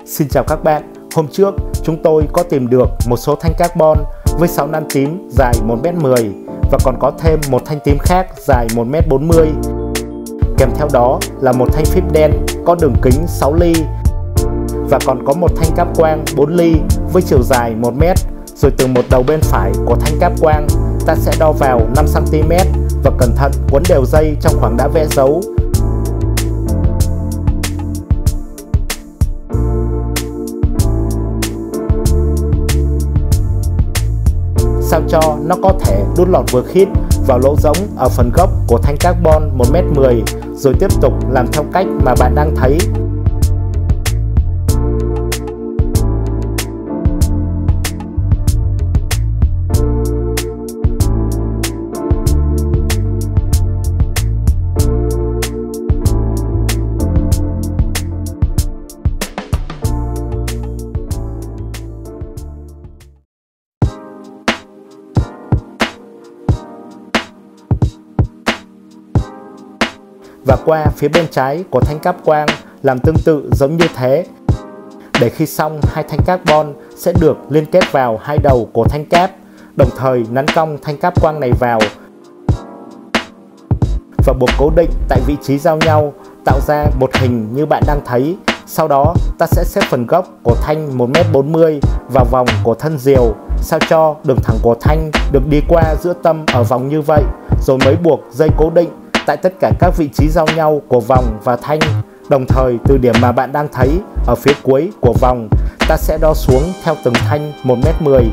Xin chào các bạn, hôm trước chúng tôi có tìm được một số thanh carbon với 6 nan tím dài 1m10 và còn có thêm một thanh tím khác dài 1m40. Kèm theo đó là một thanh phíp đen có đường kính 6 ly và còn có một thanh cáp quang 4 ly với chiều dài 1m. Rồi từ một đầu bên phải của thanh cáp quang ta sẽ đo vào 5cm và cẩn thận quấn đều dây trong khoảng đã vẽ dấu. Sao cho nó có thể đút lọt vừa khít vào lỗ rỗng ở phần gốc của thanh carbon 1m10, rồi tiếp tục làm theo cách mà bạn đang thấy. Và qua phía bên trái của thanh cáp quang làm tương tự giống như thế, để khi xong hai thanh carbon sẽ được liên kết vào hai đầu của thanh cáp, đồng thời nắn cong thanh cáp quang này vào và buộc cố định tại vị trí giao nhau, tạo ra một hình như bạn đang thấy. Sau đó ta sẽ xếp phần gốc của thanh 1m40 vào vòng của thân diều, sao cho đường thẳng của thanh được đi qua giữa tâm ở vòng như vậy, rồi mới buộc dây cố định tại tất cả các vị trí giao nhau của vòng và thanh. Đồng thời từ điểm mà bạn đang thấy ở phía cuối của vòng, ta sẽ đo xuống theo từng thanh 1m10,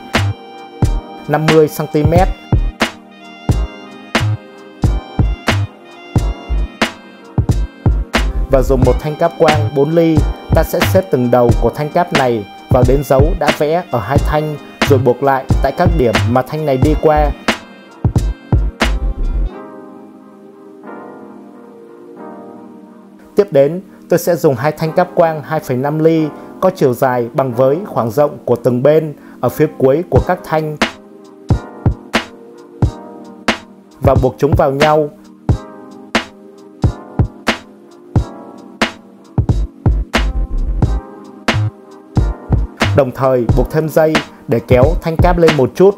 50cm. Và dùng một thanh cáp quang 4 ly, ta sẽ xếp từng đầu của thanh cáp này vào đến dấu đã vẽ ở hai thanh, rồi buộc lại tại các điểm mà thanh này đi qua. Tiếp đến, tôi sẽ dùng hai thanh cáp quang 2,5 ly có chiều dài bằng với khoảng rộng của từng bên ở phía cuối của các thanh và buộc chúng vào nhau. Đồng thời buộc thêm dây để kéo thanh cáp lên một chút.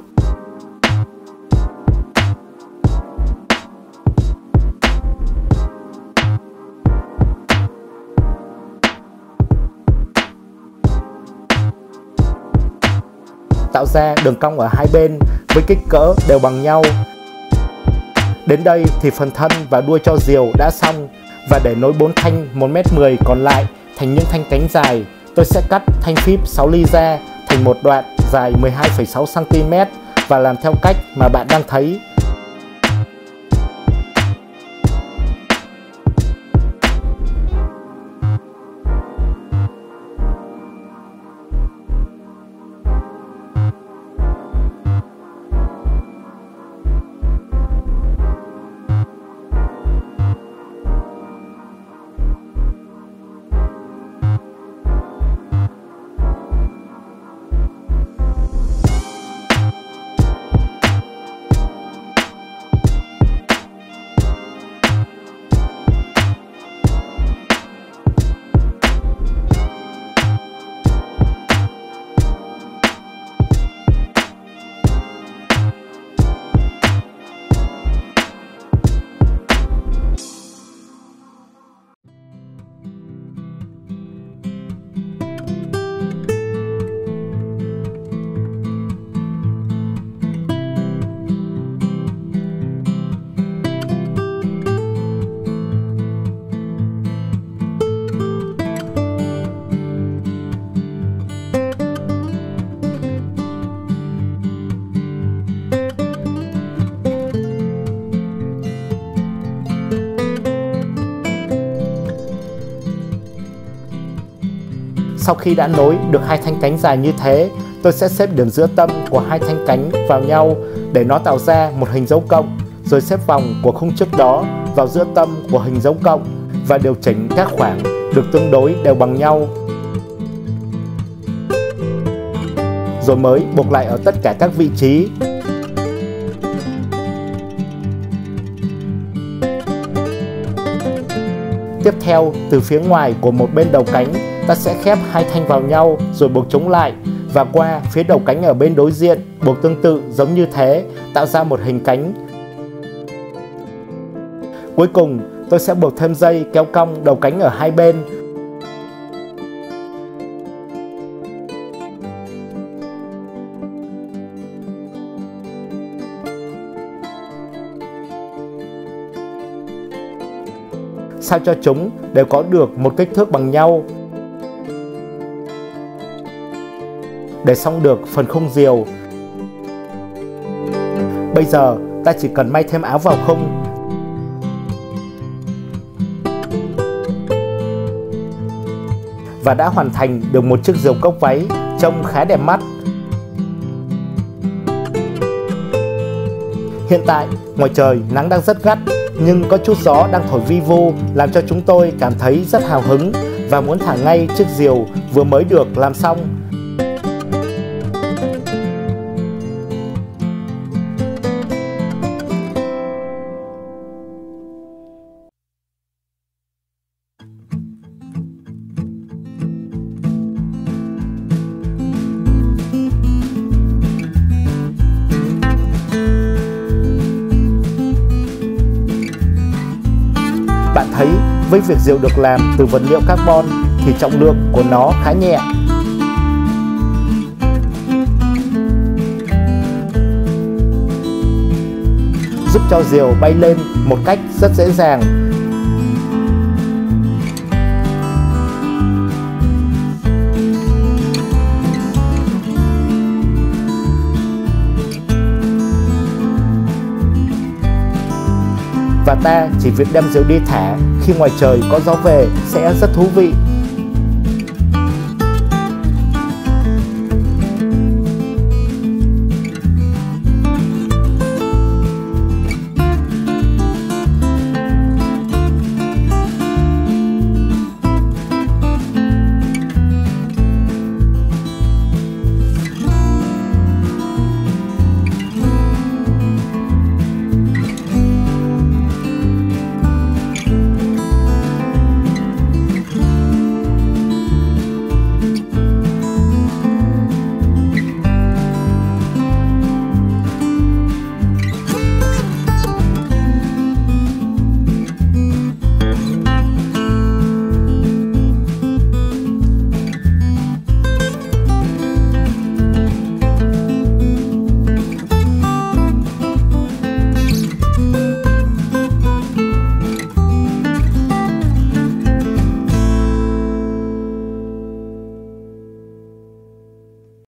Tạo ra đường cong ở hai bên với kích cỡ đều bằng nhau. Đến đây thì phần thân và đuôi cho diều đã xong, và để nối 4 thanh 1m10 còn lại thành những thanh cánh dài, tôi sẽ cắt thanh phíp 6 ly ra thành một đoạn dài 12,6cm và làm theo cách mà bạn đang thấy. Sau khi đã nối được hai thanh cánh dài như thế, tôi sẽ xếp điểm giữa tâm của hai thanh cánh vào nhau để nó tạo ra một hình dấu cộng, rồi xếp vòng của khung trước đó vào giữa tâm của hình dấu cộng và điều chỉnh các khoảng được tương đối đều bằng nhau. Rồi mới buộc lại ở tất cả các vị trí. Tiếp theo, từ phía ngoài của một bên đầu cánh, ta sẽ khép hai thanh vào nhau rồi buộc chúng lại và qua phía đầu cánh ở bên đối diện buộc tương tự giống như thế, tạo ra một hình cánh. Cuối cùng, tôi sẽ buộc thêm dây kéo cong đầu cánh ở hai bên. Sao cho chúng đều có được một kích thước bằng nhau. Để xong được phần khung diều, bây giờ ta chỉ cần may thêm áo vào khung. Và đã hoàn thành được một chiếc diều cốc váy trông khá đẹp mắt. Hiện tại, ngoài trời nắng đang rất gắt, nhưng có chút gió đang thổi vi vu làm cho chúng tôi cảm thấy rất hào hứng và muốn thả ngay chiếc diều vừa mới được làm xong. Bạn thấy với việc diều được làm từ vật liệu carbon thì trọng lượng của nó khá nhẹ. Giúp cho diều bay lên một cách rất dễ dàng. Và ta chỉ việc đem diều đi thả khi ngoài trời có gió về sẽ rất thú vị.